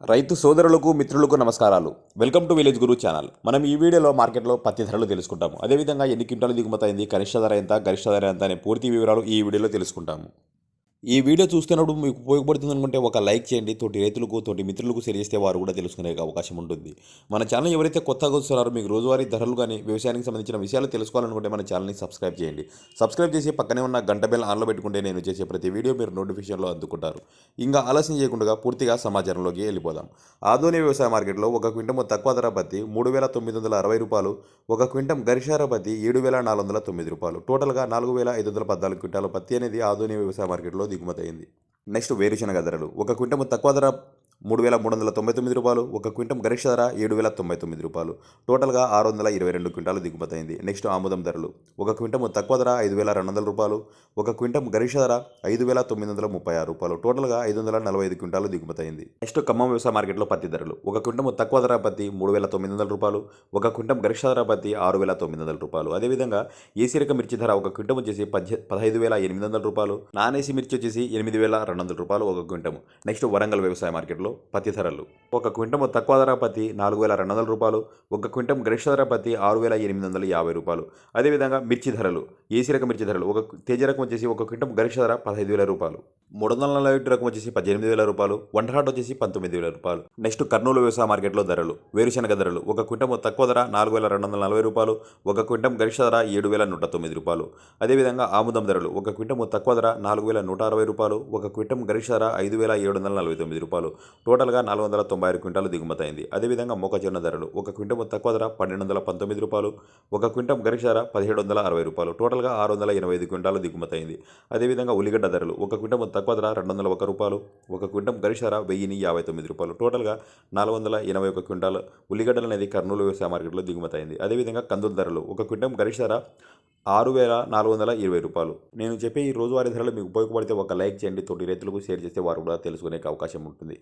రైతు సోదరులకు మిత్రులకు నమస్కారాలు. Welcome to village Guru channel. మనం ఈ వీడియోలో మార్కెట్లో పత్తి ధరలు తెలుసుకుంటాము. అదేవిధంగా ఎన్ని క్వింటాలు దిగుమతి అయింది, కనిష్ట ధర ఎంత, గరిష్ట ధర ఎంత అనే పూర్తి వివరాలు ఈ వీడియోలో తెలుసుకుంటాము. ఈ వీడియో చూస్తున్నప్పుడు మీకు ఉపయోగపడుతుంది అనుకుంటే ఒక లైక్ చేయండి. తోటి రైతులకు, తోటి మిత్రులకు షేర్ చేస్తే వారు కూడా తెలుసుకునే అవకాశం ఉంటుంది. మన ఛానల్ ఎవరైతే కొత్తగా వస్తున్నారో మీకు రోజువారీ ధరలు కానీ వ్యవసాయానికి సంబంధించిన విషయాలు తెలుసుకోవాలనుకుంటే మన ఛానల్ని సబ్స్క్రైబ్ చేయండి. సబ్స్క్రైబ్ చేసి పక్కనే ఉన్న గంట బెల్ ఆన్లో పెట్టుకుంటే నేను చేసే ప్రతి వీడియో మీరు నోటిఫికేషన్లో అందుకుంటారు. ఇంకా ఆలస్యం చేయకుండా పూర్తిగా సమాచారంలోకి వెళ్ళిపోదాం. ఆధునిక వ్యవసాయ మార్కెట్లో ఒక క్వింటం తక్కువ ధర పత్తి 3,960 రూపాయలు, ఒక క్వింటం గరిష్ట ధర పత్తి 7,409 రూపాయలు. టోటల్గా 4,514 క్వింటాల పత్తి అనేది ఆధునిక వ్యవసాయ మార్కెట్లో దిగుమతి అయింది. నెక్స్ట్ వేరుశనగ ధరలు. ఒక క్వింటం తక్కువ ధర 3,399 రూపాయలు, ఒక క్వింటం గరిష్ట ధర 7,099 రూపాయలు. టోటల్గా 622 క్వింటాలు దిగుమతి అయింది. నెక్స్ట్ ఆముదం ధరలు. ఒక క్వింటం తక్కువ ధర 5,200 రూపాయలు, ఒక క్వింటం గరిష్ట ధర 5,936 రూపాయలు. టోటల్గా 545 క్వింటాలు దిగుమతి అయింది. నెక్స్ట్ ఖమ్మం వ్యవసాయ మార్కెట్లో పత్తి ధరలు. ఒక క్వింటం తక్కువ ధర పత్తి 3,900 రూపాయలు, ఒక క్వింటం గరిష్ట ధర పత్తి 6,900 రూపాయలు. అదేవిధంగా ఏసీ రకం మిర్చి ధర ఒక క్వింటం వచ్చేసి 15,800 రూపాయలు, నాన్ ఏసీ మిర్చి వచ్చేసి 8,200 రూపాయలు ఒక క్వింటం. నెక్స్ట్ వరంగల్ వ్యవసాయ మార్కెట్లో పత్తి ధరలు. ఒక క్వింటం తక్కువ ధర పత్తి 4,200 రూపాయలు, ఒక క్వింటం గరిష్ట ధర పత్తి 6,850 రూపాయలు. అదేవిధంగా మిర్చి ధరలు. ఏసీ రకం మిర్చి ధరలు. ఒక తేజ రకం వచ్చేసి ఒక క్వింటం గరిష్ట ధర 15,000 రూపాయలు, 340 రకం వచ్చేసి 18,000 రూపాయలు, వంట హాట్ వచ్చేసి 19,000 రూపాయలు. నెక్స్ట్ కర్నూలు వ్యవసాయ మార్కెట్లో ధరలు. వేరుశనగ ధరలు. ఒక క్వింటం తక్కువ ధర 4,240 రూపాయలు, ఒక క్వింటం గరిష్ట ధర 7,109 రూపాయలు. అదేవిధంగా ఆముదం ధరలు. ఒక క్వింటం తక్కువ ధర 4,160 రూపాయలు, ఒక క్వింటం గరిష్ట ధర 5,749 రూపాయలు. టోటల్గా 496 క్వింటాలు దిగుమతి అయింది. అదేవిధంగా మొక్కజొన్న ధరలు. ఒక క్వింటం తక్కువ ధర 1,219 రూపాయలు, ఒక క్వింటం గరిష్ట ధర 1,760 రూపాయలు. టోటల్గా 685 క్వింటాలు దిగుమతి అయింది. అదేవిధంగా ఉల్లిగడ్డ ధరలు. ఒక క్వింటం తక్కువ ధర 201 రూపాయలు, ఒక క్వింటం గరిష్ట ధర 1,059 రూపాయలు. టోటల్గా 481 క్వింటాలు ఉల్లిగడ్డలు అనేది కర్నూలు వ్యవసాయ మార్కెట్లో దిగుమతి అయింది. అదేవిధంగా కందుల ధరలు. ఒక క్వింటం గరిష్ట ధర 6,420 రూపాయలు. నేను చెప్పే ఈ రోజువారీ ధరలు మీకు ఉపయోగపడితే ఒక లైక్ చేయండి. తోటి రైతులకు షేర్ చేస్తే వారు కూడా తెలుసుకునే అవకాశం ఉంటుంది.